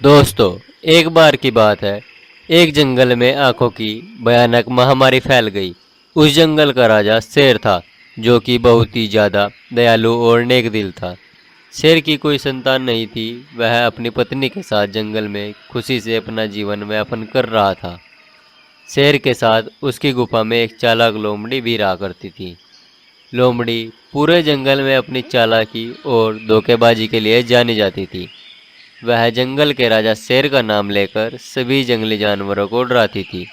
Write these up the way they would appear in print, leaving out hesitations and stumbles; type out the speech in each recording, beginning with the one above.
दोस्तों, एक बार की बात है। एक जंगल में आंखों की भयानक महामारी फैल गई। उस जंगल का राजा शेर था, जो कि बहुत ही ज्यादा दयालु और नेक दिल था। शेर की कोई संतान नहीं थी। वह अपनी पत्नी के साथ जंगल में खुशी से अपना जीवन यापन कर रहा था। शेर के साथ उसकी गुफा में एक चालाक लोमड़ी भी रहा करती थी। लोमड़ी पूरे जंगल में अपनी चालाकी और धोखेबाजी के लिए जानी जाती थी। वह जंगल के राजा शेर का नाम लेकर सभी जंगली जानवरों को डराती थी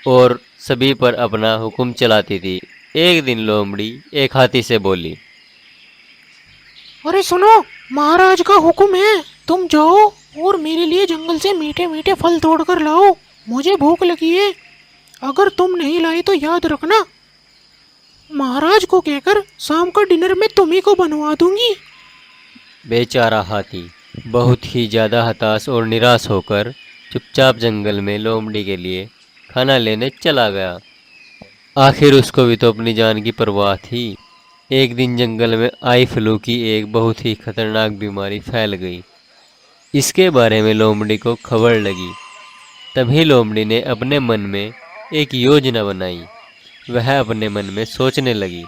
और सभी पर अपना हुक्म चलाती थी। एक दिन लोमड़ी एक हाथी से बोली। अरे सुनो, महाराज का हुक्म है, तुम जाओ और मेरे लिए जंगल से मीठे मीठे फल तोड़ कर लाओ। मुझे भूख लगी है। अगर तुम नहीं लाई तो याद रखना, महाराज को कहकर शाम का डिनर मैं तुम्ही को बनवा दूंगी। बेचारा हाथी बहुत ही ज़्यादा हताश और निराश होकर चुपचाप जंगल में लोमड़ी के लिए खाना लेने चला गया। आखिर उसको भी तो अपनी जान की परवाह थी। एक दिन जंगल में आई फ्लू की एक बहुत ही खतरनाक बीमारी फैल गई। इसके बारे में लोमड़ी को खबर लगी। तभी लोमड़ी ने अपने मन में एक योजना बनाई। वह अपने मन में सोचने लगी।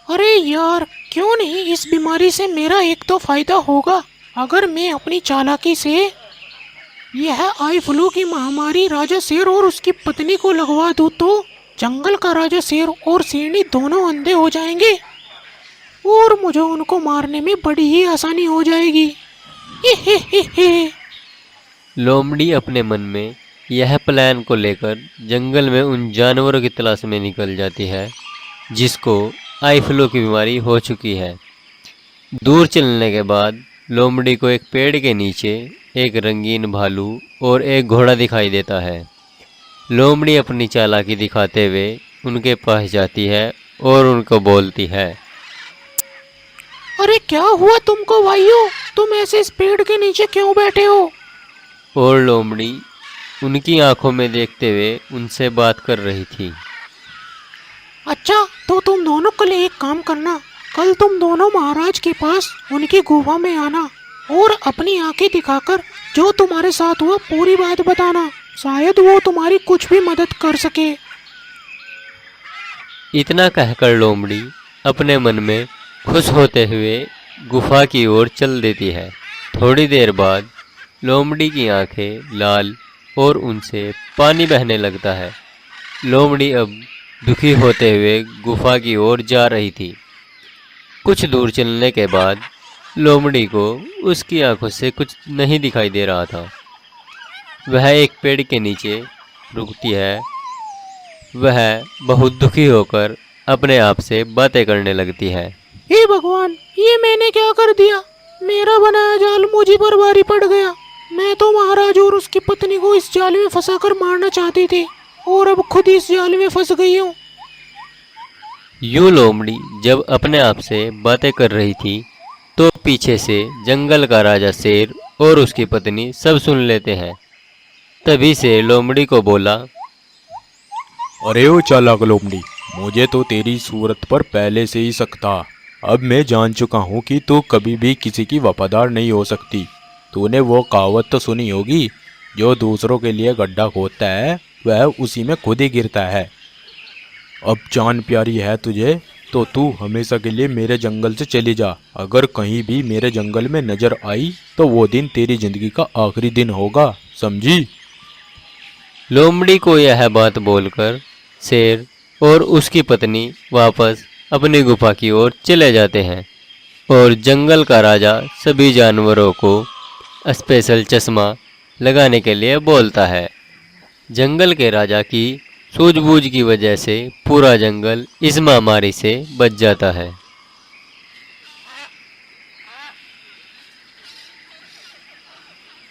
अरे यार, क्यों नहीं इस बीमारी से मेरा एक तो फायदा होगा। अगर मैं अपनी चालाकी से यह आई फ्लू की महामारी राजा शेर और उसकी पत्नी को लगवा दूं तो जंगल का राजा शेर और शेरनी दोनों अंधे हो जाएंगे और मुझे उनको मारने में बड़ी ही आसानी हो जाएगी। हे। लोमड़ी अपने मन में यह प्लान को लेकर जंगल में उन जानवरों की तलाश में निकल जाती है जिसको आई फ्लू की बीमारी हो चुकी है। दूर चलने के बाद लोमड़ी को एक पेड़ के नीचे एक रंगीन भालू और एक घोड़ा दिखाई देता है। लोमड़ी अपनी चालाकी दिखाते हुए उनके पास जाती है और उनको बोलती है। अरे क्या हुआ तुमको भाइयों, तुम ऐसे इस पेड़ के नीचे क्यों बैठे हो? और लोमड़ी उनकी आंखों में देखते हुए उनसे बात कर रही थी। अच्छा, तो तुम दोनों कल एक काम करना, कल तुम दोनों महाराज के पास उनकी गुफा में आना और अपनी आंखें दिखाकर जो तुम्हारे साथ हुआ पूरी बात बताना। शायद वो तुम्हारी कुछ भी मदद कर सके। इतना कहकर लोमड़ी अपने मन में खुश होते हुए गुफा की ओर चल देती है। थोड़ी देर बाद लोमड़ी की आंखें लाल और उनसे पानी बहने लगता है। लोमड़ी अब दुखी होते हुए गुफा की ओर जा रही थी। कुछ दूर चलने के बाद लोमड़ी को उसकी आंखों से कुछ नहीं दिखाई दे रहा था। वह एक पेड़ के नीचे रुकती है। वह बहुत दुखी होकर अपने आप से बातें करने लगती है। हे भगवान, ये मैंने क्या कर दिया? मेरा बनाया जाल मुझे पर भारी पड़ गया। मैं तो महाराज और उसकी पत्नी को इस जाल में फंसाकर मारना चाहती थी और अब खुद इस जाल में फंस गई हूँ। यूं लोमड़ी जब अपने आप से बातें कर रही थी तो पीछे से जंगल का राजा शेर और उसकी पत्नी सब सुन लेते हैं। तभी से लोमड़ी को बोला। अरे ओ चालाक लोमड़ी, मुझे तो तेरी सूरत पर पहले से ही शक था। अब मैं जान चुका हूँ कि तू कभी भी किसी की वफादार नहीं हो सकती। तूने वो कहावत तो सुनी होगी, जो दूसरों के लिए गड्ढा खोदता है वह उसी में खुद ही गिरता है। अब जान प्यारी है तुझे तो तू हमेशा के लिए मेरे जंगल से चली जा। अगर कहीं भी मेरे जंगल में नजर आई तो वो दिन तेरी जिंदगी का आखिरी दिन होगा, समझी? लोमड़ी को यह बात बोलकर शेर और उसकी पत्नी वापस अपनी गुफा की ओर चले जाते हैं और जंगल का राजा सभी जानवरों को स्पेशल चश्मा लगाने के लिए बोलता है। जंगल के राजा की सूझबूझ की वजह से पूरा जंगल इस महामारी से बच जाता है।